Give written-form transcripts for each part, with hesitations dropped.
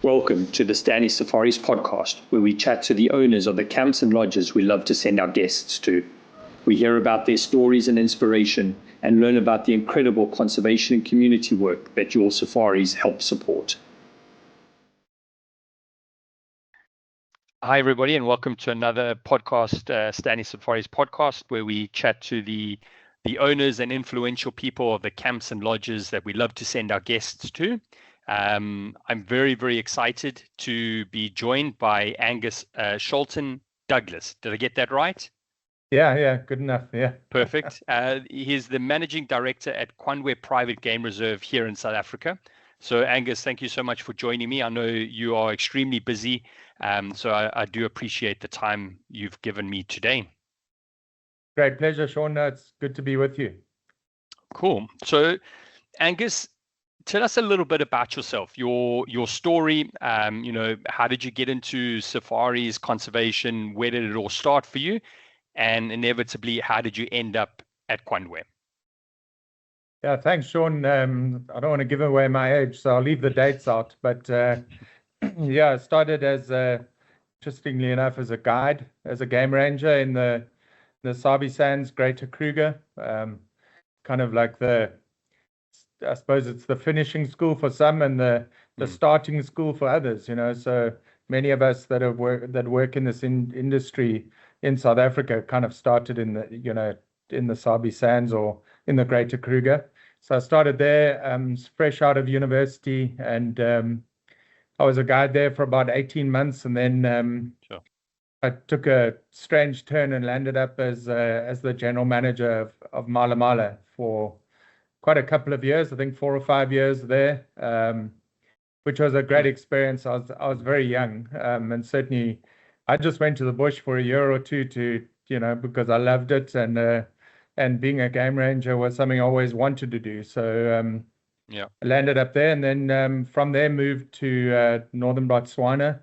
Welcome to the Stanley Safaris podcast, where we chat to the owners of the camps and lodges we love to send our guests to. We hear about their stories and inspiration and learn about the incredible conservation and community work that your safaris help support. Hi, everybody, and welcome to another podcast, Stanley Safaris podcast, where we chat to the owners and influential people of the camps and lodges that we love to send our guests to. I'm very, very excited to be joined by Angus Sholto-Douglas. Did I get that right? Yeah, good enough. Yeah. Perfect. He's the managing director at Kwandwe Private Game Reserve here in South Africa. So Angus, thank you so much for joining me. I know you are extremely busy, so I do appreciate the time you've given me today. Great pleasure, Sean. It's good to be with you. Cool. So Angus, tell us a little bit about yourself, your story. How did you get into safaris, conservation? Where did it all start for you? And inevitably, how did you end up at Kwandwe? Yeah, thanks, Sean. I don't want to give away my age, so I'll leave the dates out. But yeah, I started as, interestingly enough, as a guide, as a game ranger in the Sabi Sands, Greater Kruger, kind of like I suppose it's the finishing school for some and the starting school for others, So many of us that work in this industry in South Africa kind of started in the Sabi Sands or in the Greater Kruger. So I started there, fresh out of university, and I was a guide there for about 18 months, and then Sure. I took a strange turn and landed up as the general manager of Mala Mala for quite a couple of years, I think 4 or 5 years there, which was a great experience. I was very young, and certainly I just went to the bush for a year or two to, because I loved it, and being a game ranger was something I always wanted to do. So I landed up there, and then from there moved to northern Botswana,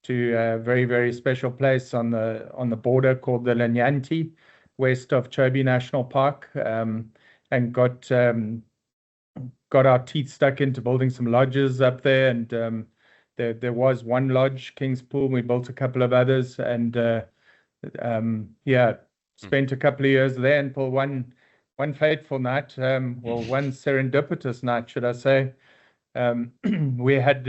to a very, very special place on the border called the Lanyanti, west of Chobe National Park, and got our teeth stuck into building some lodges up there, and there was one lodge, King's Pool. We built a couple of others, and spent a couple of years there until one fateful night, one serendipitous night, should I say. We had,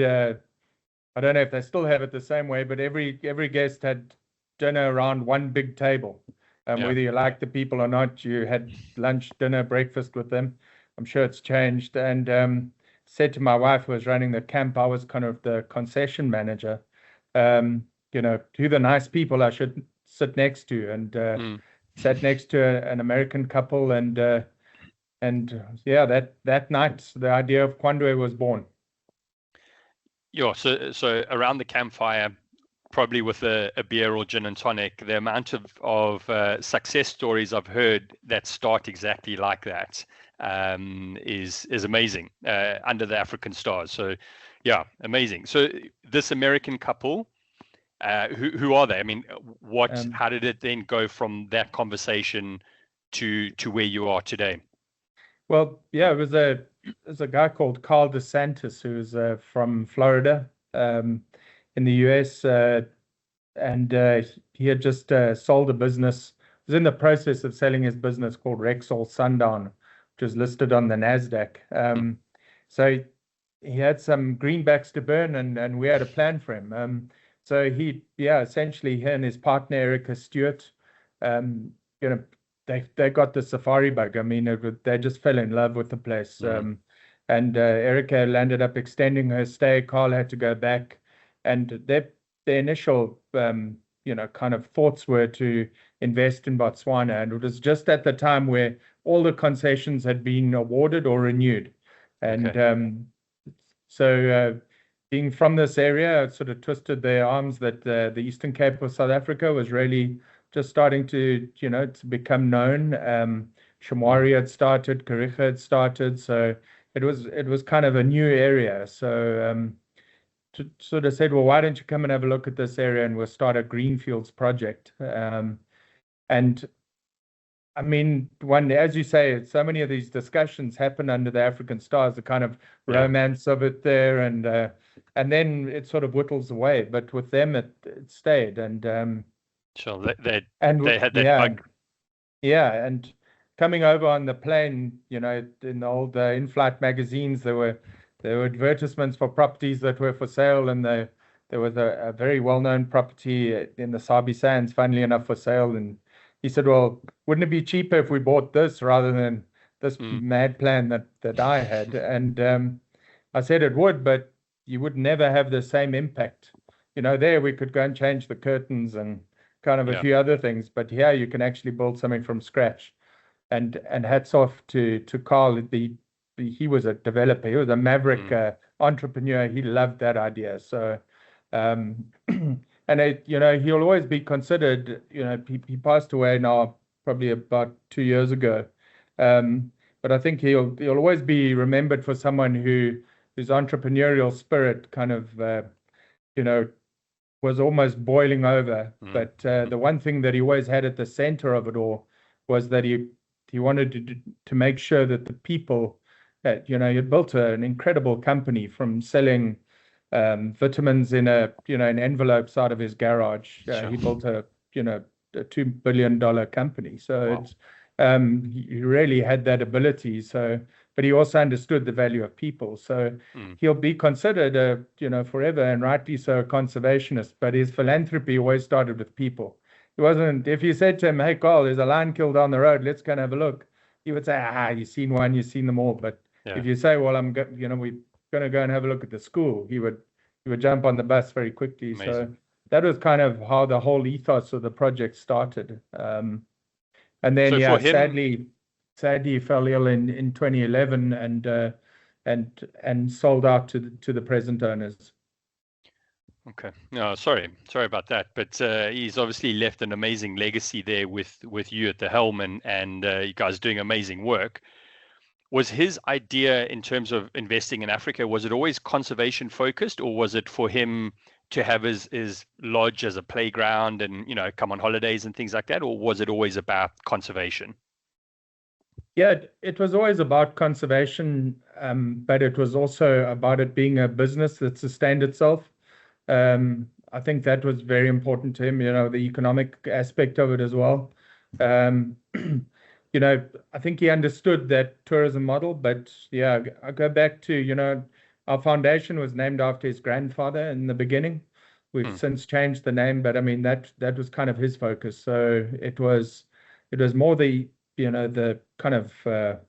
I don't know if they still have it the same way, but every guest had dinner around one big table. Whether you like the people or not, you had lunch, dinner, breakfast with them. I'm sure it's changed. And said to my wife, who was running the camp, I was kind of the concession manager, who the nice people I should sit next to, and sat next to an American couple, and yeah, that night the idea of Kwandwe was born. Yeah, so around the campfire, probably with a beer or gin and tonic, the amount of success stories I've heard that start exactly like that is amazing, under the African stars. So yeah, amazing. So this American couple, who are they? I mean, how did it then go from that conversation to where you are today? Well, yeah, there's a guy called Carl DeSantis, who's from Florida, in the US, and he had just sold a business. Was in the process of selling his business called Rexall Sundown, which was listed on the NASDAQ. So he had some greenbacks to burn, and we had a plan for him. So essentially he and his partner Erica Stewart, they got the safari bug. I mean, they just fell in love with the place. And Erica landed up extending her stay. Carl had to go back, and their initial kind of thoughts were to invest in Botswana, and it was just at the time where all the concessions had been awarded or renewed, and so being from this area, it sort of twisted their arms that the Eastern Cape of South Africa was really just starting to become known. Shamwari had started, Kariga had started, so it was kind of a new area. So to sort of said, well, why don't you come and have a look at this area, and we'll start a greenfields project. And I mean, as you say, so many of these discussions happen under the African stars, the kind of romance of it there, and then it sort of whittles away. But with them, it stayed, Sure, they and had that yeah, bug. yeah, and coming over on the plane, in the old in-flight magazines, there were advertisements for properties that were for sale, and there was a very well-known property in the Sabi Sands, funnily enough, for sale. And he said, "Well, wouldn't it be cheaper if we bought this rather than this mad plan that I had?" And I said it would, but you would never have the same impact. There we could go and change the curtains and kind of a few other things, but here you can actually build something from scratch. And hats off to Carl. He was a developer. He was a maverick entrepreneur. He loved that idea. So, and he'll always be considered. He passed away now, probably about 2 years ago. But I think he'll always be remembered for someone whose entrepreneurial spirit kind of was almost boiling over. But the one thing that he always had at the center of it all was that he wanted to make sure that the people that, he had built an incredible company from selling vitamins in an envelopes out of his garage. He built a $2 billion company. So it's he really had that ability. So, but he also understood the value of people. So he'll be considered forever, and rightly so, a conservationist. But his philanthropy always started with people. It wasn't, if you said to him, "Hey, Carl, there's a lion kill down the road, let's go and have a look," he would say, "You've seen one, you've seen them all." But if you say, "Well, we're going to go and have a look at the school," he would jump on the bus very quickly. Amazing. So that was kind of how the whole ethos of the project started. And then, so sadly, he fell ill in 2011 and sold out to the present owners. Okay. No, sorry about that. But he's obviously left an amazing legacy there with you at the helm, and you guys doing amazing work. Was his idea in terms of investing in Africa, was it always conservation focused, or was it for him to have his lodge as a playground and, come on holidays and things like that? Or was it always about conservation? Yeah, it was always about conservation, but it was also about it being a business that sustained itself. I think that was very important to him, the economic aspect of it as well. I think he understood that tourism model, but yeah, I go back to, our foundation was named after his grandfather in the beginning. We've since changed the name, but I mean, that was kind of his focus. So it was more the kind of,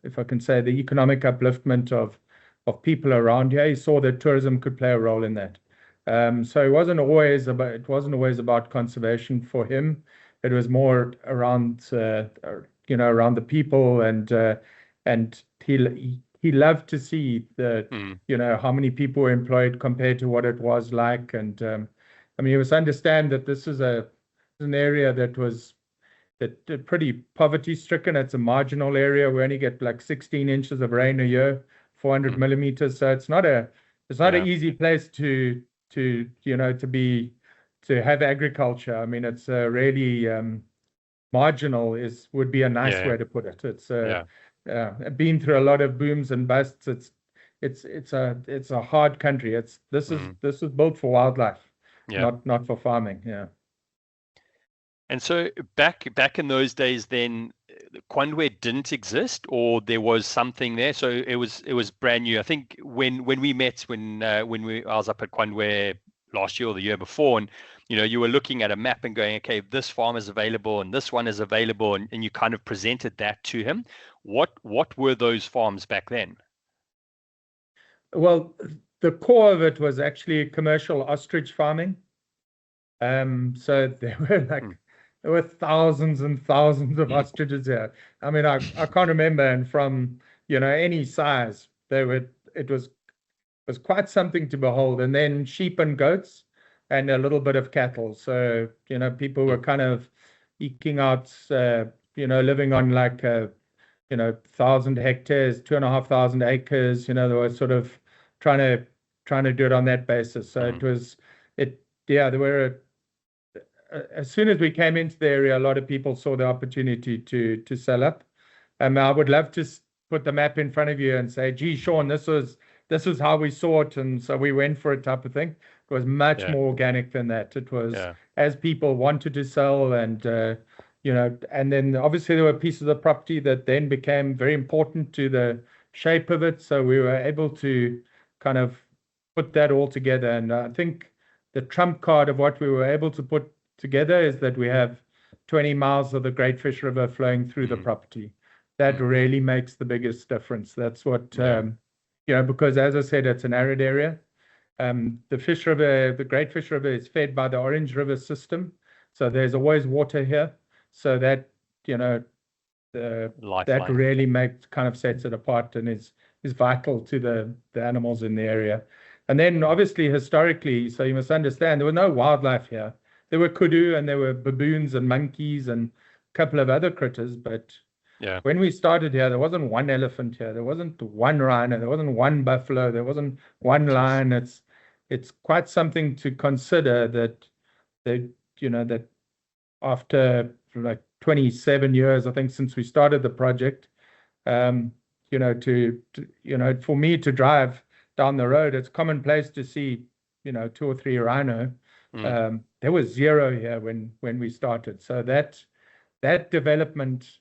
if I can say, the economic upliftment of people around here. He saw that tourism could play a role in that. So it wasn't always about conservation for him. It was more around around the people, and he loved to see how many people were employed compared to what it was like. And I mean, you must understand that this is an area that was pretty poverty stricken. It's a marginal area. We only get like 16 inches of rain a year, 400 millimeters. So it's not an easy place to have agriculture. I mean, it's really marginal would be a nice way to put it. It's been through a lot of booms and busts. It's a hard country. This is built for wildlife, not for farming. Yeah. And so back in those days, then Kwandwe didn't exist, or there was something there. So it was brand new. I think when we met, I was up at Kwandwe last year or the year before, and you were looking at a map and going, okay, this farm is available and this one is available, and you kind of presented that to him. What were those farms back then? Well, the core of it was actually commercial ostrich farming. So there were thousands and thousands of ostriches here. I mean, I can't remember, and from any size, it was quite something to behold. And then sheep and goats, and a little bit of cattle. So people were kind of eking out, living on like 1,000 hectares, 2,500 acres. They were sort of trying to do it on that basis. So there were as soon as we came into the area, a lot of people saw the opportunity to sell up. I would love to put the map in front of you and say, gee, Sean, this was how we saw it, and so we went for it type of thing. It was much more organic than that. It was as people wanted to sell, and and then obviously there were pieces of property that then became very important to the shape of it. So we were able to kind of put that all together. And I think the trump card of what we were able to put together is that we have 20 miles of the Great Fish River flowing through the property. That really makes the biggest difference. That's what, because as I said, it's an arid area. The Great Fish River is fed by the Orange River system. So there's always water here. So that, that really sets it apart and is vital to the animals in the area. And then obviously historically, so you must understand, there was no wildlife here. There were kudu and there were baboons and monkeys and a couple of other critters, but when we started here, there wasn't one elephant here. There wasn't one rhino. There wasn't one buffalo. There wasn't one lion. It's quite something to consider that after like 27 years, I think, since we started the project, for me to drive down the road, it's commonplace to see, 2 or 3 rhino. There was 0 here when we started. So that development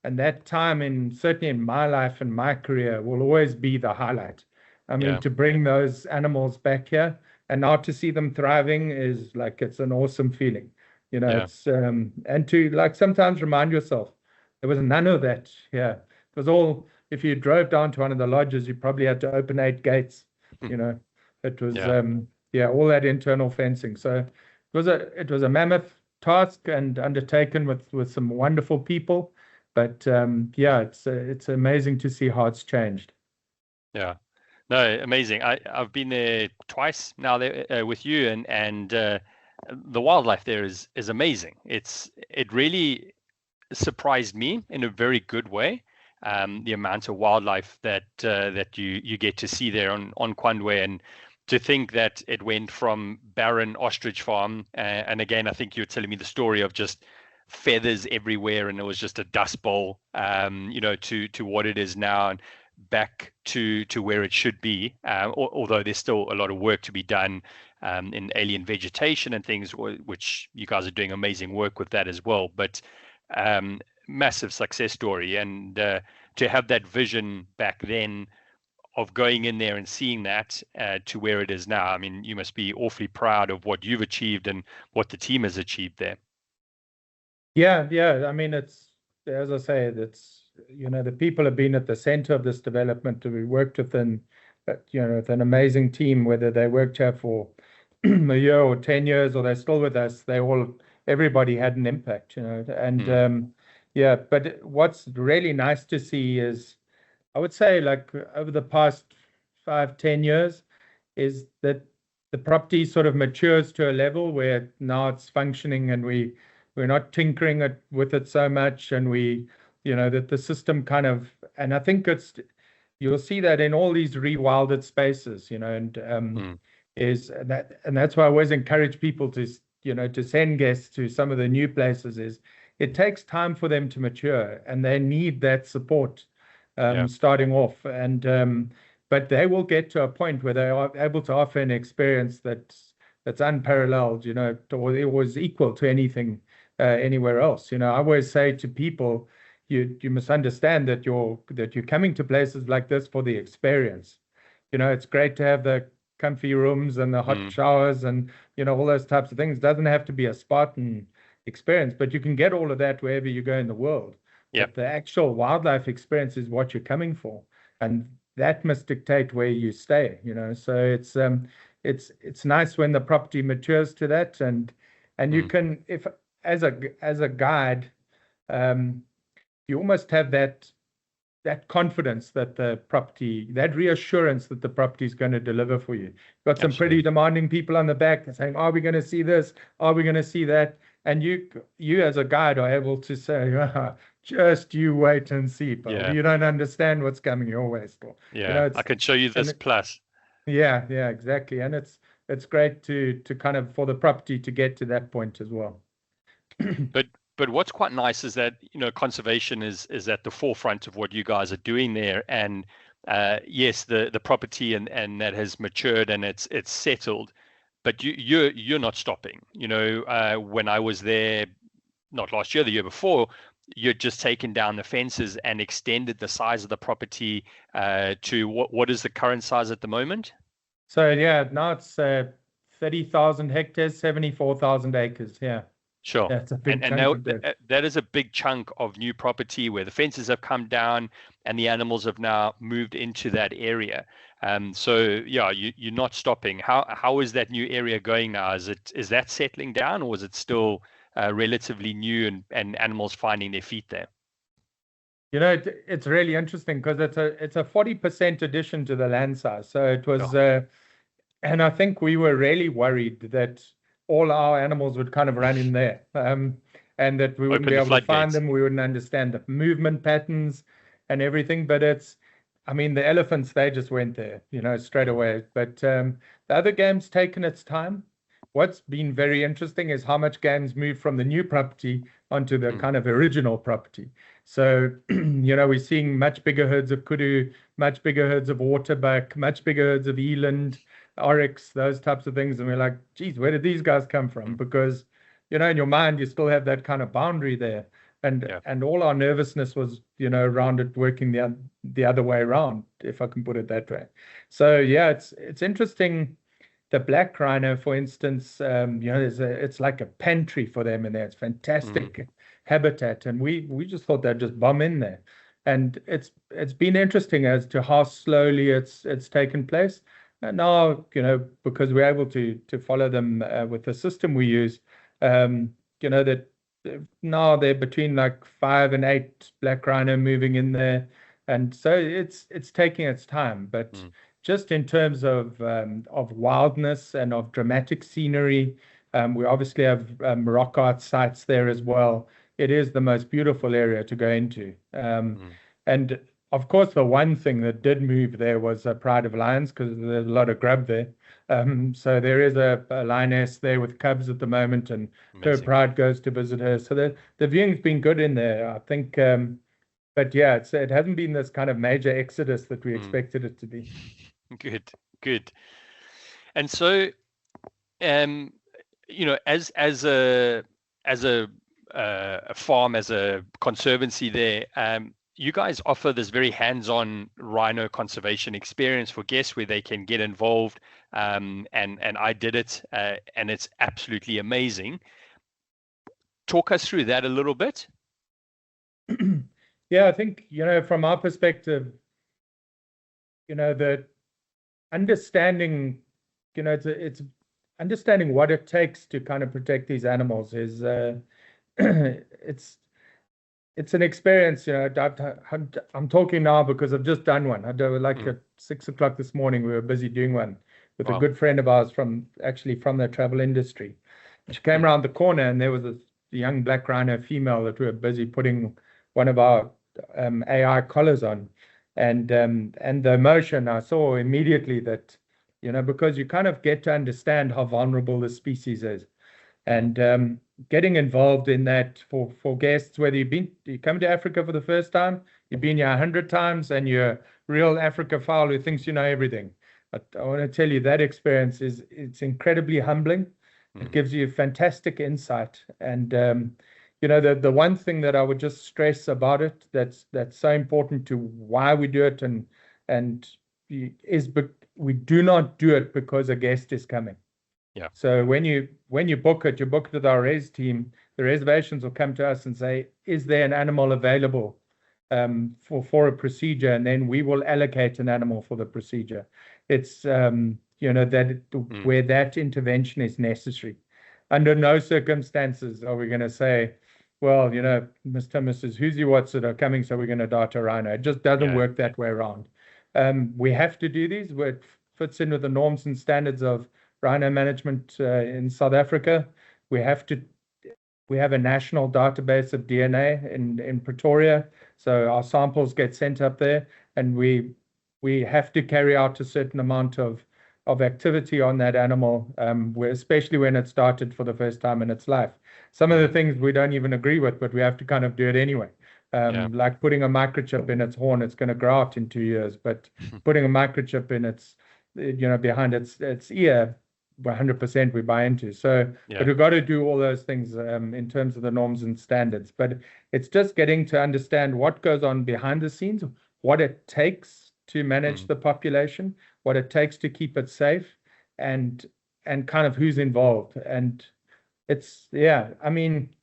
and that time certainly in my life and my career will always be the highlight. I mean, to bring those animals back here and now to see them thriving is like, it's an awesome feeling. It's and to sometimes remind yourself there was none of that here. It was all, if you drove down to one of the lodges, you probably had to open 8 gates. It was all that internal fencing. So it was a mammoth task and undertaken with some wonderful people. But it's amazing to see how it's changed. Yeah, no, amazing. I've been there twice now there with you, and the wildlife there is amazing. It really surprised me in a very good way. The amount of wildlife that you get to see there on Kwandwe, and to think that it went from barren ostrich farm, and again, I think you're telling me the story of just feathers everywhere and it was just a dust bowl, to what it is now, and back to where it should be, although there's still a lot of work to be done in alien vegetation and things, which you guys are doing amazing work with that as well. But massive success story, and to have that vision back then of going in there and seeing that to where it is now, I mean, you must be awfully proud of what you've achieved and what the team has achieved there. Yeah. I mean, it's, as I say, it's, the people have been at the center of this development. We worked with an amazing team, whether they worked here for a year or 10 years, or they're still with us. Everybody had an impact, and but what's really nice to see is, I would say, like over the past 5-10 years, is that the property sort of matures to a level where now it's functioning, and we're not tinkering with it so much, and that the system kind of, and I think you'll see that in all these rewilded spaces, and that's why I always encourage people to send guests to some of the new places. Is it takes time for them to mature, and they need that support starting off, and but they will get to a point where they are able to offer an experience that's unparalleled, or it was equal to anything anywhere else. I always say to people, you must understand that you're coming to places like this for the experience. It's great to have the comfy rooms and the hot showers and all those types of things. It doesn't have to be a Spartan experience, but you can get all of that wherever you go in the world. But the actual wildlife experience is what you're coming for, and that must dictate where you stay. So it's nice when the property matures to that, and you can, if as a guide, you almost have that confidence that the property, that reassurance that the property is going to deliver for you. You've got some pretty demanding people on the back saying, are we going to see this? Are we going to see that? And you as a guide are able to say, just you wait and see, but you don't understand what's coming your way still. I can show you this plus. Yeah, exactly. And it's great to kind of, for the property to get to that point as well. But what's quite nice is that, you know, conservation is at the forefront of what you guys are doing there. And yes, the property and that has matured and it's settled, but you're not stopping. You know, when I was there, not last year, the year before, you'd just taken down the fences and extended the size of the property to what is the current size at the moment? So yeah, now it's 30,000 hectares, 74,000 acres. Yeah. Sure. Yeah, it's a big And chunk of dirt. that is a big chunk of new property where the fences have come down and the animals have now moved into that area. So yeah, you're not stopping. How is that new area going now? Is that settling down, or is it still relatively new and animals finding their feet there? You know, it's really interesting because it's a 40% addition to the land size. So it was, and I think we were really worried that all our animals would kind of run in there, and that we wouldn't be able to find them. We wouldn't understand the movement patterns and everything. But I mean, the elephants, they just went there, you know, straight away. But the other game's taken its time. What's been very interesting is how much games moved from the new property onto the kind of original property. So, you know, we're seeing much bigger herds of kudu, much bigger herds of waterbuck, much bigger herds of eland, oryx, those types of things. And we're like, geez, where did these guys come from? Because, you know, in your mind, you still have that kind of boundary there. And all our nervousness was, you know, around it working the other way around, if I can put it that way. So, yeah, it's interesting. The black rhino, for instance, you know, it's like a pantry for them in there. It's fantastic habitat, and we just thought they'd just bomb in there. And it's been interesting as to how slowly it's taken place. And now, you know, because we're able to follow them with the system we use, you know, that now they're between like 5 and 8 black rhino moving in there, and so it's taking its time, but. Just in terms of wildness and of dramatic scenery, we obviously have rock art sites there as well. It is the most beautiful area to go into. And of course, the one thing that did move there was a pride of lions, because there's a lot of grub there. So there is a lioness there with cubs at the moment, and her pride goes to visit her. So the viewing's been good in there, I think. But yeah, it hasn't been this kind of major exodus that we expected it to be. Good. And so, you know, as a farm, as a conservancy there, you guys offer this very hands-on rhino conservation experience for guests where they can get involved. And I did it, and it's absolutely amazing. Talk us through that a little bit. Yeah, I think, you know, from our perspective, you know, the understanding, you know, it's understanding what it takes to kind of protect these animals is it's an experience. You know, I'm talking now because I've just done one. I did like at 6 o'clock this morning. We were busy doing one with a good friend of ours from the travel industry. She came around the corner, and there was a young black rhino female that we were busy putting one of our AI collars on. And the emotion, I saw immediately that, you know, because you kind of get to understand how vulnerable the species is, and getting involved in that for guests, whether you come to Africa for the first time, you've been here 100 times, and you're a real Africaphile who thinks you know everything. But I want to tell you that experience it's incredibly humbling. It gives you fantastic insight, and you know, the one thing that I would just stress about it that's so important to why we do it, and we do not do it because a guest is coming. Yeah. So when you book it, you book it with our res team. The reservations will come to us and say, is there an animal available for a procedure, and then we will allocate an animal for the procedure. It's you know, where that intervention is necessary. Under no circumstances are we going to say, well, you know, Mr. and Mrs. Who's What's it are coming, so we're going to dart a rhino. It just doesn't work that way around. We have to do these where it fits in with the norms and standards of rhino management in South Africa. We have a national database of DNA in Pretoria, so our samples get sent up there, and we have to carry out a certain amount of of activity on that animal, especially when it started for the first time in its life. Some of the things we don't even agree with, but we have to kind of do it anyway. Like putting a microchip in its horn, it's going to grow out in 2 years, but putting a microchip in its, behind its ear, 100% we buy into. So, but we've got to do all those things in terms of the norms and standards. But it's just getting to understand what goes on behind the scenes, what it takes to manage the population, what it takes to keep it safe, and kind of who's involved. And it's, I mean,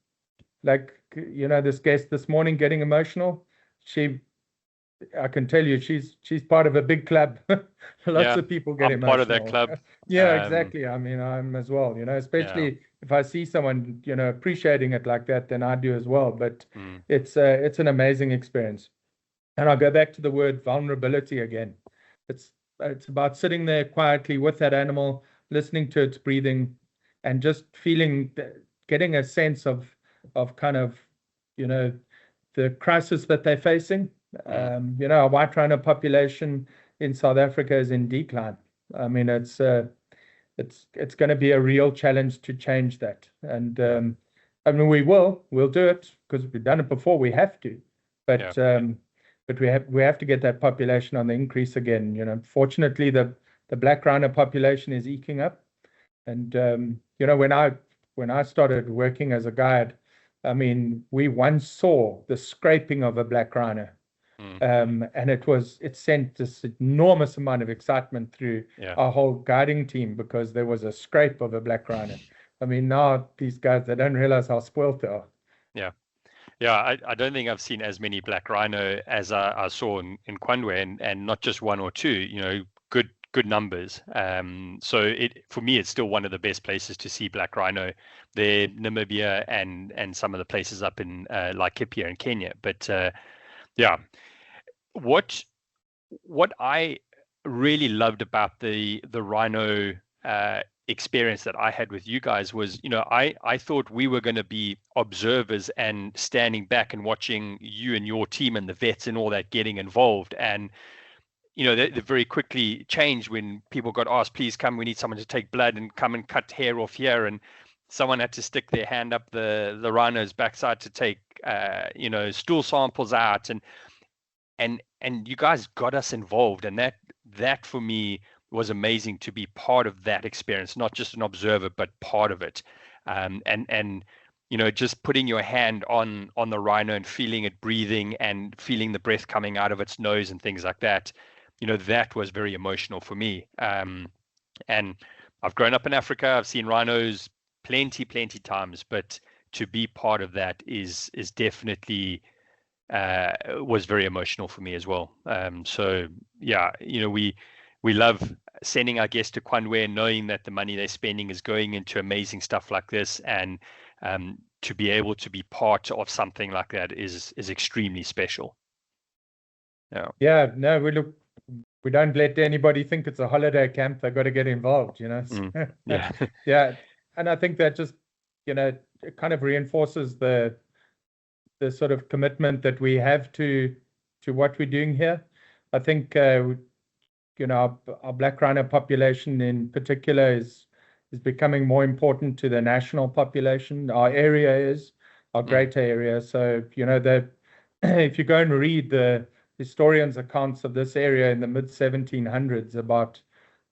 like, this guest this morning getting emotional, I can tell you she's part of a big club. Lots of people get emotional. I'm part of that club. Exactly. I mean, I'm as well, especially if I see someone, appreciating it like that, then I do as well. But it's an amazing experience. And I'll go back to the word vulnerability again. It's about sitting there quietly with that animal, listening to its breathing, and just getting a sense of kind of, the crisis that they're facing. Our white rhino population in South Africa is in decline. I mean, it's going to be a real challenge to change that. And I mean, we'll do it because we've done it before. We have to, but we have to get that population on the increase again. Fortunately, the black rhino population is eking up. And when I started working as a guide, I mean, we once saw the scraping of a black rhino. And it sent this enormous amount of excitement through our whole guiding team because there was a scrape of a black rhino. I mean, now these guys, they don't realize how spoiled they are. I don't think I've seen as many black rhino as I saw in Kwandwe, and not just one or two, good numbers. So for me, it's still one of the best places to see black rhino there, Namibia and some of the places up in Laikipia in Kenya. But what I really loved about the rhino experience that I had with you guys was, I thought we were going to be observers and standing back and watching you and your team and the vets and all that getting involved. And they very quickly changed when people got asked, please come, we need someone to take blood and come and cut hair off here. And someone had to stick their hand up the rhino's backside to take, stool samples out. And you guys got us involved. And that for me was amazing to be part of that experience, not just an observer, but part of it. Just putting your hand on the rhino and feeling it breathing and feeling the breath coming out of its nose and things like that. That was very emotional for me. And I've grown up in Africa. I've seen rhinos plenty times, but to be part of that is definitely was very emotional for me as well. We love sending our guests to Kwandwe and knowing that the money they're spending is going into amazing stuff like this, and to be able to be part of something like that is extremely special. We don't let anybody think it's a holiday camp. They've got to get involved, And I think that just, it kind of reinforces the sort of commitment that we have to what we're doing here. I think, our black rhino population in particular is becoming more important to the national population. Our area is our greater area. So, if you go and read the historians' accounts of this area in the mid-1700s about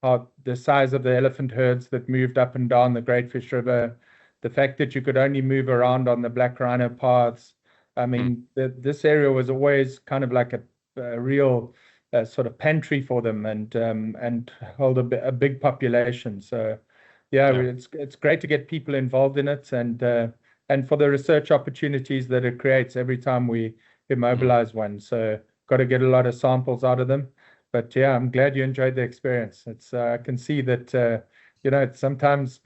how the size of the elephant herds that moved up and down the Great Fish River, the fact that you could only move around on the black rhino paths. I mean, this area was always kind of like a real sort of pantry for them and hold a big population. So, it's great to get people involved in it and for the research opportunities that it creates every time we immobilize one. So, got to get a lot of samples out of them. But I'm glad you enjoyed the experience. It's I can see that sometimes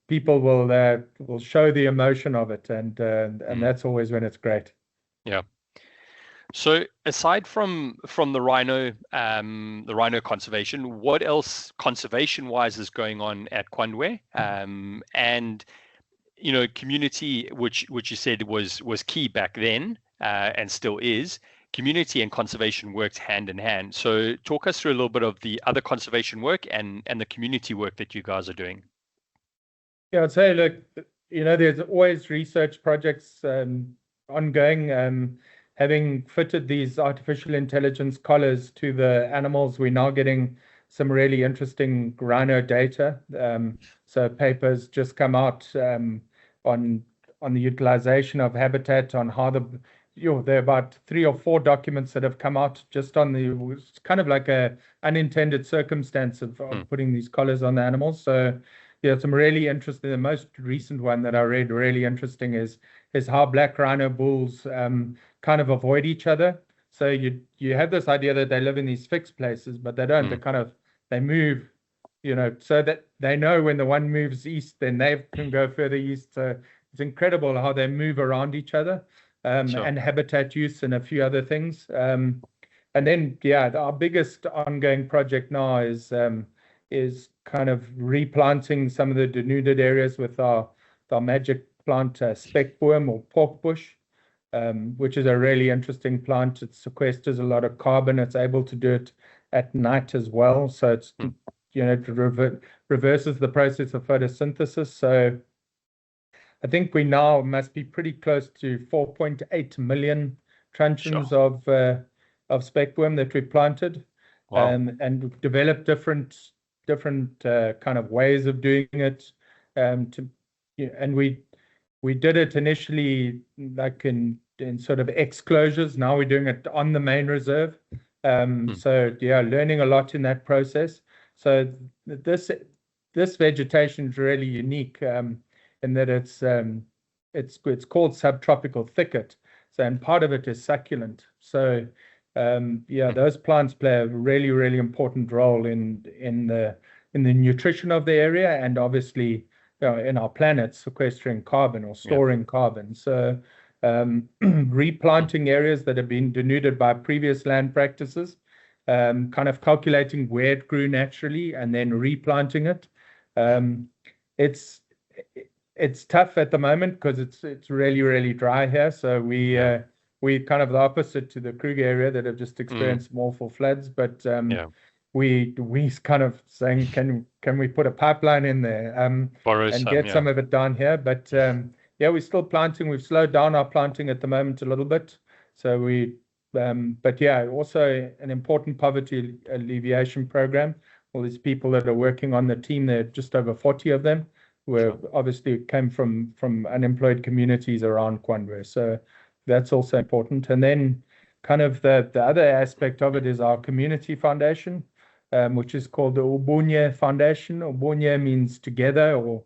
people will show the emotion of it, and that's always when it's great. Yeah. So aside from the rhino conservation, what else conservation-wise is going on at Kwandwe? And community, which you said was key back then and still is. community and conservation works hand in hand. So talk us through a little bit of the other conservation work and the community work that you guys are doing. Yeah, I'd say, look, there's always research projects ongoing. Having fitted these artificial intelligence collars to the animals, we're now getting some really interesting rhino data. So papers just come out on the utilization of habitat, on how there are about 3 or 4 documents that have come out just on it's kind of like a unintended circumstance of putting these collars on the animals. So yeah, some really interesting. The most recent one that I read really interesting is how black rhino bulls kind of avoid each other. So you have this idea that they live in these fixed places, but they don't. They move, so that they know when the one moves east, then they can go further east. So it's incredible how they move around each other, and habitat use and a few other things. And then, our biggest ongoing project now is kind of replanting some of the denuded areas with our magic plant, speckboom or pork bush, which is a really interesting plant. It sequesters a lot of carbon. It's able to do it at night as well. So it's, it reverses the process of photosynthesis. So I think we now must be pretty close to 4.8 million truncheons of speckboom that we planted. Wow. And developed different kind of ways of doing it. And we did it initially like in sort of exclosures. Now we're doing it on the main reserve. So learning a lot in that process. So this vegetation is really unique in that it's called subtropical thicket. So, and part of it is succulent. So those plants play a really, really important role in the nutrition of the area, and obviously in our planet, sequestering carbon or storing carbon. So replanting areas that have been denuded by previous land practices, kind of calculating where it grew naturally and then replanting it. It's tough at the moment because it's really, really dry here. So we're kind of the opposite to the Kruger area that have just experienced awful floods. But we kind of saying, can we put a pipeline in there and get some of it down here? But we're still planting. We've slowed down our planting at the moment a little bit. So also an important poverty alleviation program. All these people that are working on the team, there are just over 40 of them, who obviously came from unemployed communities around Kwandwe. So that's also important. And then kind of the other aspect of it is our community foundation, which is called the Ubunye Foundation. Ubunye means together or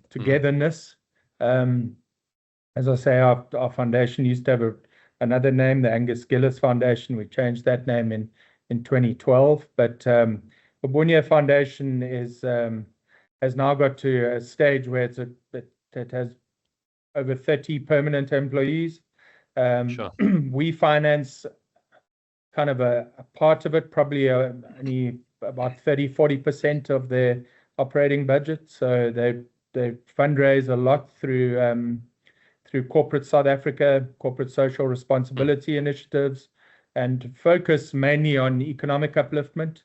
togetherness. As I say, our foundation used to have another name, the Angus Foundation. We changed that name in 2012. But Ubunye Foundation has now got to a stage where it has over 30 permanent employees. We finance kind of a part of it, probably only about 30-40% of their operating budget. So they fundraise a lot through corporate South Africa, corporate social responsibility initiatives, and focus mainly on economic upliftment,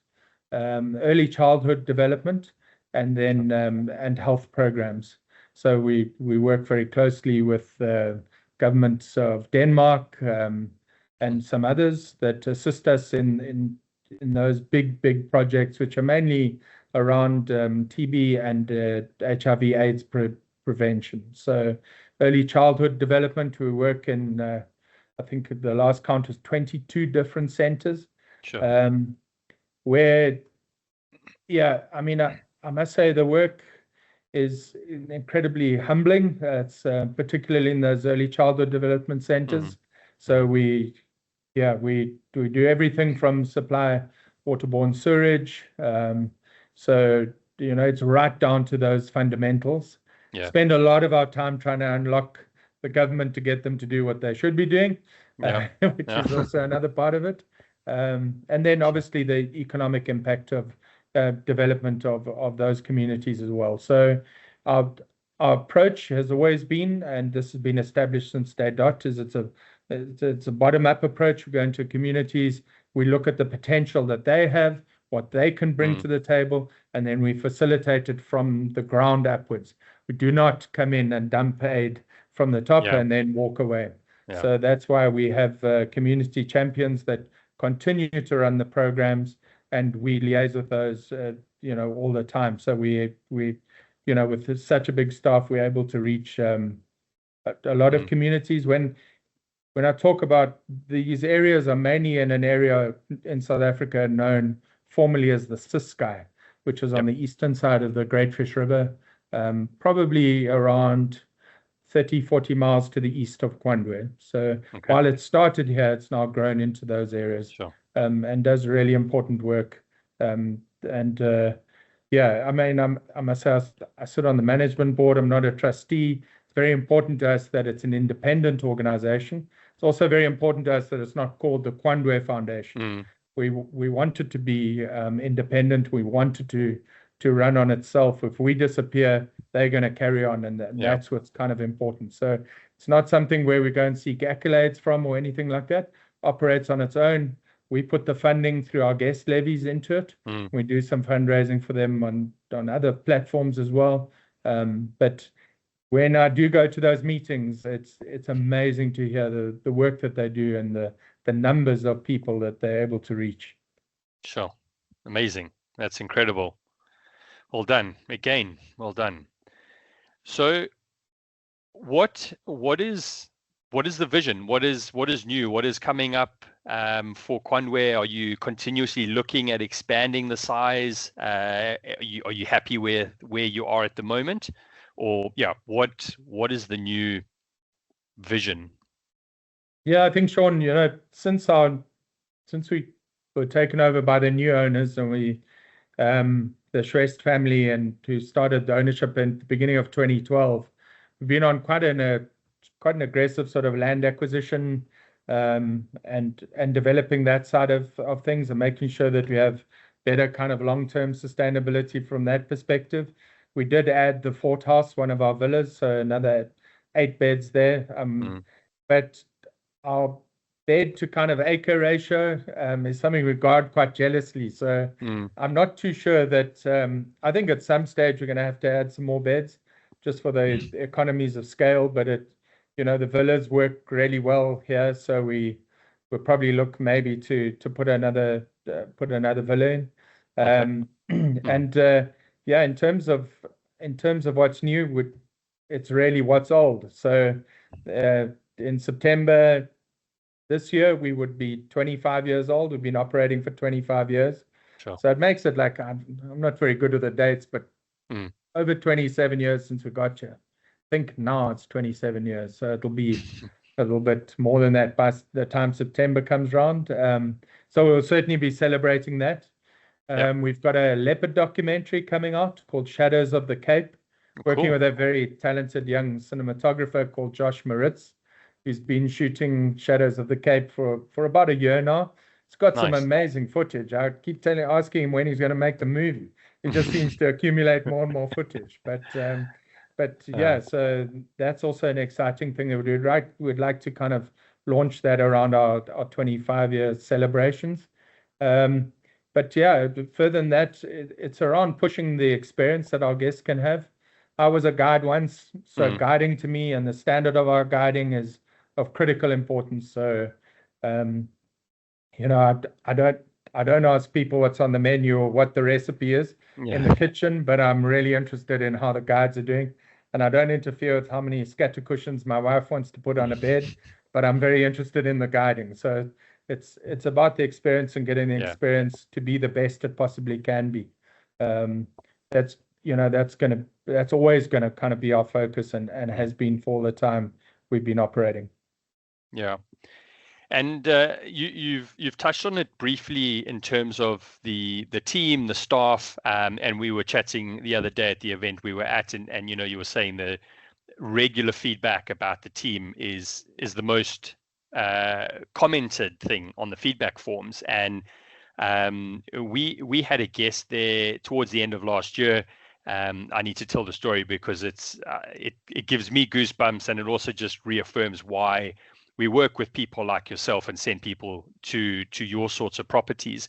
early childhood development, and then and health programs. So we work very closely with governments of Denmark and some others that assist us in those big projects, which are mainly around TB and HIV/AIDS prevention. So early childhood development, we work in I think the last count was 22 different centers. Where I must say the work is incredibly humbling. It's particularly in those early childhood development centers. So we do everything from supply waterborne sewage. So it's right down to those fundamentals. Spend a lot of our time trying to unlock the government to get them to do what they should be doing, which is also another part of it. And then obviously the economic impact of development of those communities as well. So our approach has always been, and this has been established since day dot, is it's a It's a bottom-up approach. We go into communities, we look at the potential that they have, what they can bring to the table, and then we facilitate it from the ground upwards. We do not come in and dump aid from the top and then walk away. So that's why we have community champions that continue to run the programs, and we liaise with those, all the time. So we with such a big staff, we're able to reach a lot of communities. When I talk about these areas, are mainly in an area in South Africa known formerly as the Ciskei, which is on the eastern side of the Great Fish River, probably around 30, 40 miles to the east of Kwandwe. So while it started here, it's now grown into those areas, and does really important work. I mean, I must say, I sit on the management board. I'm not a trustee. It's very important to us that it's an independent organization. It's also very important to us that it's not called the Kwandwe Foundation. We want it to be independent. We want it to run on itself. If we disappear, they're going to carry on, and that's what's kind of important. So it's not something where we go and seek accolades from or anything like that. Operates on its own. We put the funding through our guest levies into it. We do some fundraising for them on other platforms as well. But when I do go to those meetings, it's amazing to hear the work that they do and the numbers of people that they're able to reach. Sure. Amazing. That's incredible. Well done. Again, well done. So what is the vision? What is new? What is coming up for Kwandwe? Are you continuously looking at expanding the size? Are you happy with where you are at the moment? Or what is the new vision? Yeah, I think, Sean, since we were taken over by the new owners, and we the Shrest family, and who started the ownership in the beginning of 2012, we've been on quite an aggressive sort of land acquisition and developing that side of things, and making sure that we have better kind of long-term sustainability from that perspective. We did add the Fort House, one of our villas, so another 8 beds there. But our bed to kind of acre ratio is something we guard quite jealously. So I'm not too sure that I think at some stage we're going to have to add some more beds just for the economies of scale. But the villas work really well here, so we'll probably look maybe to put another villa in. And in terms of what's new, it's really what's old. So in September this year, we would be 25 years old. We've been operating for 25 years. Sure. So it makes it like, I'm not very good with the dates, but over 27 years since we got here. I think now it's 27 years. So it'll be a little bit more than that by the time September comes around. So we'll certainly be celebrating that. We've got a leopard documentary coming out called Shadows of the Cape, working with a very talented young cinematographer called Josh Maritz, who's been shooting Shadows of the Cape for about a year now. It's got some amazing footage. I keep asking him when he's going to make the movie. He just seems to accumulate more and more footage. But so that's also an exciting thing that we'd like to kind of launch that around our 25-year celebrations. But further than that, it's around pushing the experience that our guests can have. I was a guide once, so guiding to me and the standard of our guiding is of critical importance. So, I don't ask people what's on the menu or what the recipe is in the kitchen, but I'm really interested in how the guides are doing. And I don't interfere with how many scatter cushions my wife wants to put on a bed, but I'm very interested in the guiding. So it's about the experience and getting the experience to be the best it possibly can be. That's always gonna kind of be our focus and has been for all the time we've been operating. Yeah. And you've touched on it briefly in terms of the team, the staff, and we were chatting the other day at the event we were at, and you were saying the regular feedback about the team is the most commented thing on the feedback forms. And we had a guest there towards the end of last year. I need to tell the story because it gives me goosebumps, and it also just reaffirms why we work with people like yourself and send people to your sorts of properties.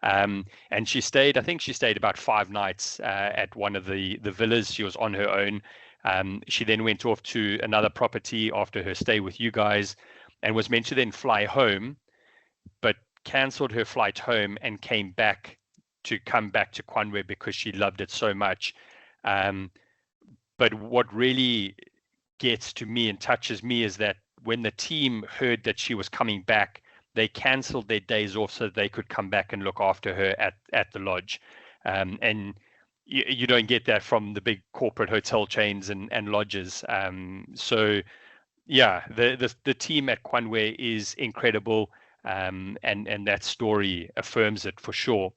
And she stayed, I think she stayed about 5 nights at one of the villas. She was on her own. She then went off to another property after her stay with you guys and was meant to then fly home, but cancelled her flight home and came back to Kwandwe because she loved it so much. But what really gets to me and touches me is that when the team heard that she was coming back, they cancelled their days off so they could come back and look after her at the lodge. And you don't get that from the big corporate hotel chains and lodges. So yeah, the team at Kwandwe is incredible, and that story affirms it for sure.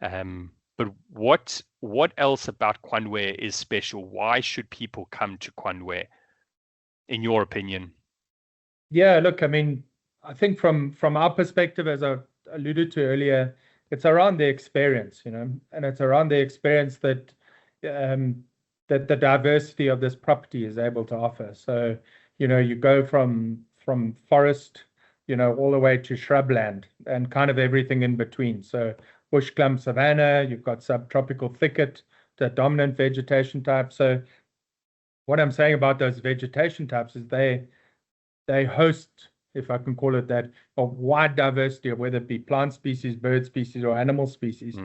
But what else about Kwandwe is special? Why should people come to Kwandwe, in your opinion? Yeah, look, I mean, I think from our perspective, as I alluded to earlier, it's around the experience, and it's around the experience that that the diversity of this property is able to offer. So, you go from forest, all the way to shrubland and kind of everything in between. So bush clump savanna, you've got subtropical thicket, the dominant vegetation type. So what I'm saying about those vegetation types is they host, if I can call it that, a wide diversity of whether it be plant species, bird species, or animal species.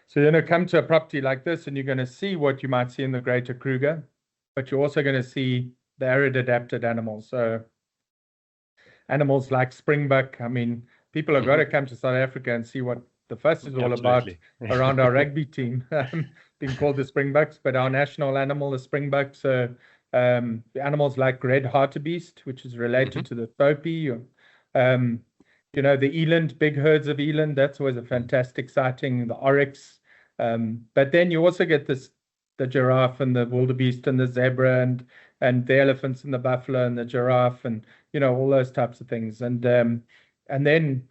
So you're going to come to a property like this and you're going to see what you might see in the Greater Kruger, but you're also going to see the arid adapted animals. So animals like springbuck. I mean, people have got to come to South Africa and see what the fuss is all about around our rugby team being called the Springbucks, but our national animal, the springbuck. So the animals like red hartebeest, which is related to the thopi, the eland, big herds of eland. That's always a fantastic sighting. The oryx, but then you also get the giraffe and the wildebeest and the zebra and the elephants and the buffalo and the giraffe and all those types of things. And then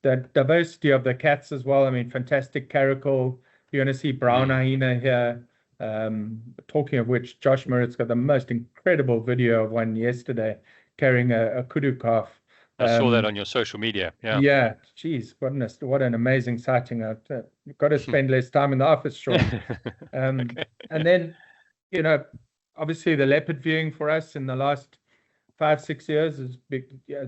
the diversity of the cats as well. I mean, fantastic caracal. You're going to see brown hyena here. Talking of which, Josh Merritt's got the most incredible video of one yesterday carrying a kudu calf. I saw that on your social media. Yeah. Yeah. Geez, what an amazing sighting. You've got to spend less time in the office, Sean. Okay. And then, obviously the leopard viewing for us in the last 5-6 years has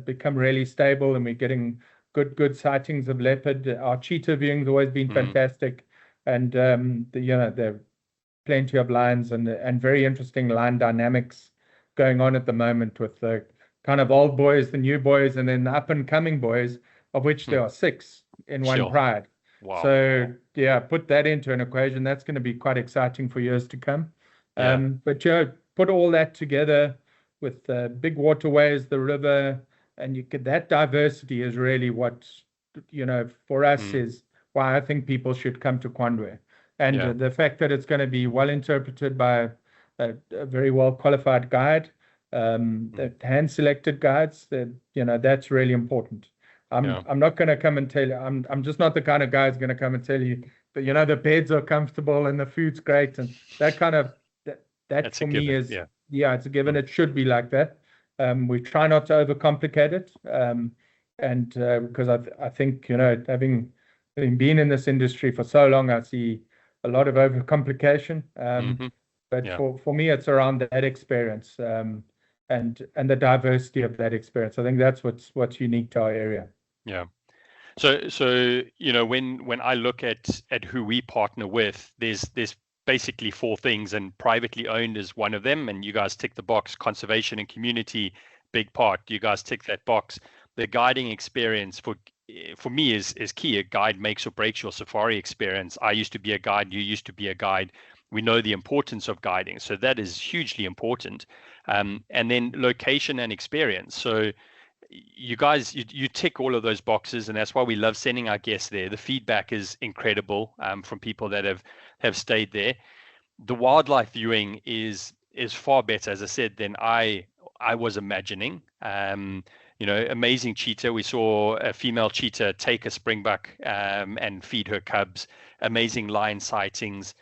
become really stable, and we're getting good sightings of leopard. Our cheetah viewing's always been fantastic, and there are plenty of lines and very interesting line dynamics going on at the moment with the kind of old boys, the new boys, and then the up and coming boys, of which there are 6 in one pride. Wow. So yeah, put that into an equation. That's going to be quite exciting for years to come. But put all that together with the big waterways, the river, and that diversity is really what, for us is why I think people should come to Kwandwe. And the fact that it's going to be well interpreted by a very well qualified guide, the hand selected guides, that's really important. I'm not going to come and tell you, I'm just not the kind of guy who's going to come and tell you that, the beds are comfortable and the food's great, and that kind of, that for me is, it's a given. It should be like that. We try not to overcomplicate it. And because I think, having been in this industry for so long, I see a lot of overcomplication. But for me, it's around that experience and the diversity of that experience. I think that's what's unique to our area. Yeah. So when I look at who we partner with, there's basically 4 things, and privately owned is one of them, and you guys tick the box. Conservation and community, big part. You guys tick that box. The guiding experience for me is key. A guide makes or breaks your safari experience. I used to be a guide. You used to be a guide. We know the importance of guiding, so that is hugely important. And then location and experience. So you guys, you tick all of those boxes, and that's why we love sending our guests there. The feedback is incredible from people that have stayed there. The wildlife viewing is far better, as I said, than I was imagining. Amazing cheetah. We saw a female cheetah take a springbuck and feed her cubs. Amazing lion sightings.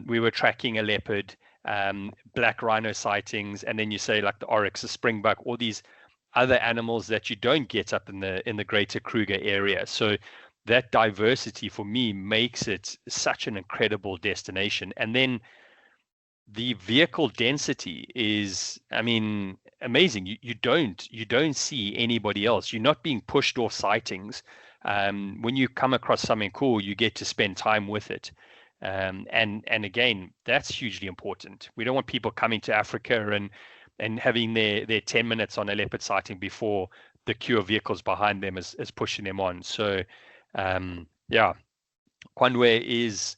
We were tracking a leopard, black rhino sightings, and then you say like the oryx, the springbuck, all these other animals that you don't get up in the greater Kruger area. So that diversity for me makes it such an incredible destination. And then the vehicle density is, I mean, amazing. You don't see anybody else. You're not being pushed off sightings. When you come across something cool, you get to spend time with it. And again, that's hugely important. We don't want people coming to Africa and having their 10 minutes on a leopard sighting before the queue of vehicles behind them is pushing them on. So yeah, Kwandwe is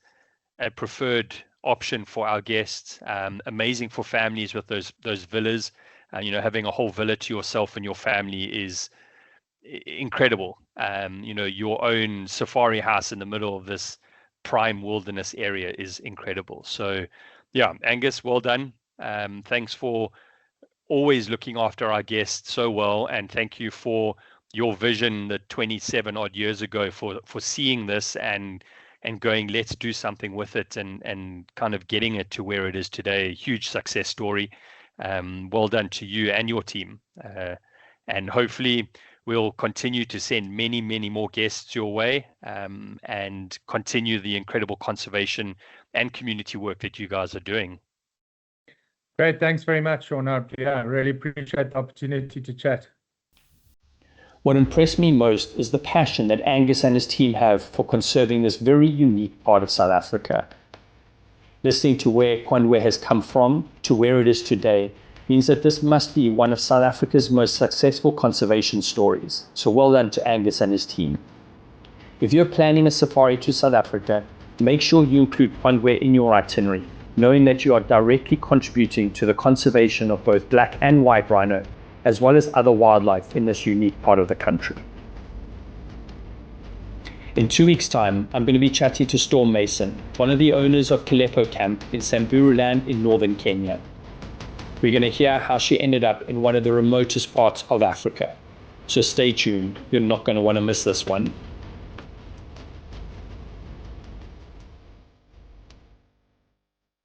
a preferred option for our guests. Amazing for families with those villas. Having a whole villa to yourself and your family is incredible. Your own safari house in the middle of this prime wilderness area is incredible. So yeah, Angus, well done. Thanks for always looking after our guests so well, and thank you for your vision the 27 odd years ago for seeing this and going, let's do something with it, and kind of getting it to where it is today. A huge success story. Well done to you and your team. And hopefully we'll continue to send many, many more guests your way, and continue the incredible conservation and community work that you guys are doing. Great. Thanks very much, Sean. Yeah, I really appreciate the opportunity to chat. What impressed me most is the passion that Angus and his team have for conserving this very unique part of South Africa. Listening to where Kwandwe has come from to where it is today means that this must be one of South Africa's most successful conservation stories. So well done to Angus and his team. If you're planning a safari to South Africa, make sure you include Kwandwe in your itinerary, knowing that you are directly contributing to the conservation of both black and white rhino, as well as other wildlife in this unique part of the country. In 2 weeks' time, I'm going to be chatting to Storm Mason, one of the owners of Kilepo Camp in Samburu Land in northern Kenya. We're going to hear how she ended up in one of the remotest parts of Africa. So stay tuned, you're not going to want to miss this one.